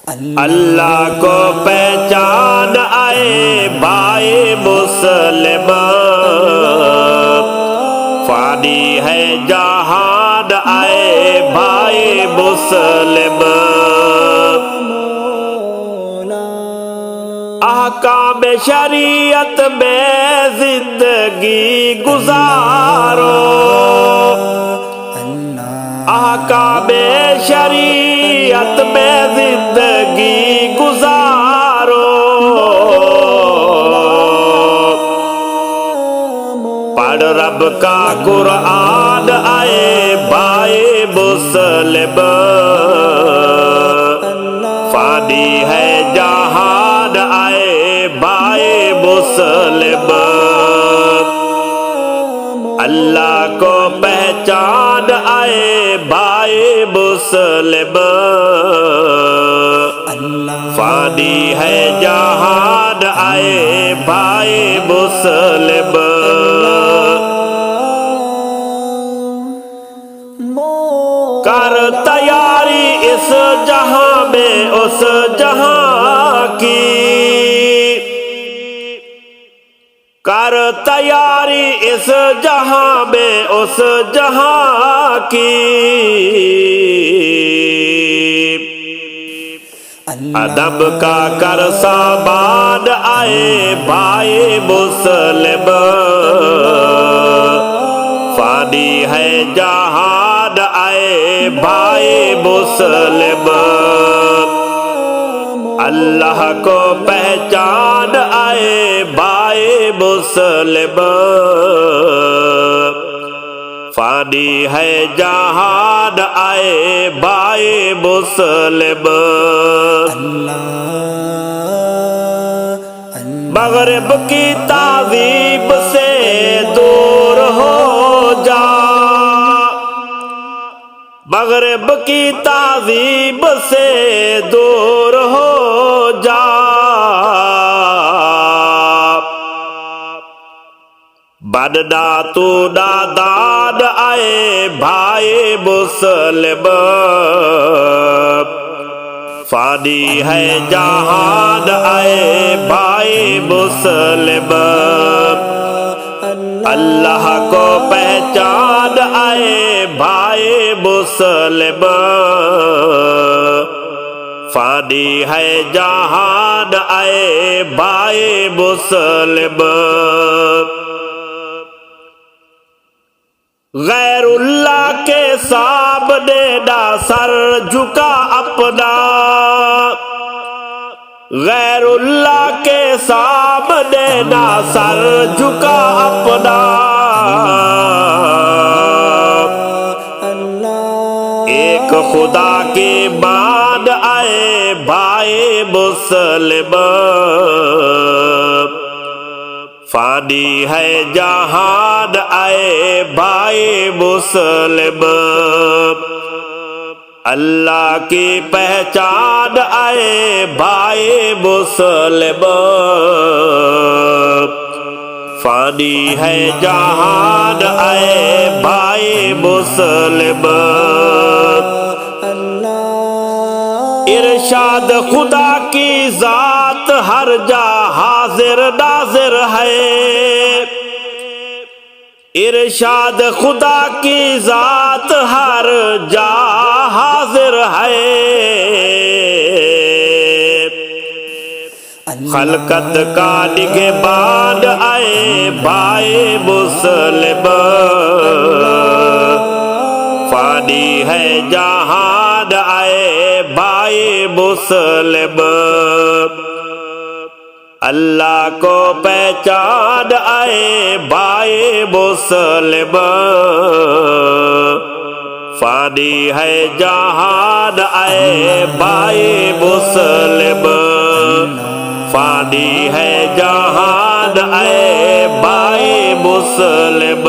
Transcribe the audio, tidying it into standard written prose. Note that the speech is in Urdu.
اللہ کو پہچان آئے بھائی مسلم، فانی ہے جہان آئے بھائی مسلم، احکام شریعت میں زندگی گزارو، احکام شریعت میں زندگی گزارو، پڑھ رب کا قرآن آئے بھائی مسلم، فانی ہے جہان آئے بھائی مسلم، اللہ کو پہچان آئے بھائی مسلم، فانی ہے جہان آئے بھائی مسلم، کر تیاری اس جہاں میں اس جہاں کی، کر تیاری اس جہاں میں اس جہاں کی، ادب کا کر سامان آئے بھائی مسلم، فانی ہے جہان آئے بھائی مسلم، اللہ کو پہچان آئے بھائی مسلم، فانی ہے جہان آئے بھائی مسلم، مغرب کی تہذیب سے دور ہو جا، مغرب کی تہذیب سے دور ہو جا، بننا تو نادان آئے بھائی مسلم، فانی ہے جہان آئے بھائی مسلم، اللہ کو پہچان آئے بھائی مسلم، فانی ہے جہان آئے بھائی مسلم، غیر اللہ کے سامنے نہ سر جھکا اپنا، غیر اللہ کے سامنے نہ سر جھکا اپنا، ایک خدا کی مان آئے بھائی مسلم، فانی ہے جہان آئے بھائی مسلم، اللہ کی پہچان آئے بھائی مسلم، فانی ہے جہان آئے بھائی مسلم، ارشاد خدا کی ذات ہر جا حاضر ناظر ہے، ارشاد خدا کی ذات ہر جا حاضر ہے، خلقت کا نگہبان آئے بھائی مسلم، فانی ہے جہان آئے بھائی مسلم، اللہ کو پہچان آئے بھائی مسلم، فانی ہے جہان آئے بھائی مسلم، فانی ہے جہان آئے بھائی مسلم۔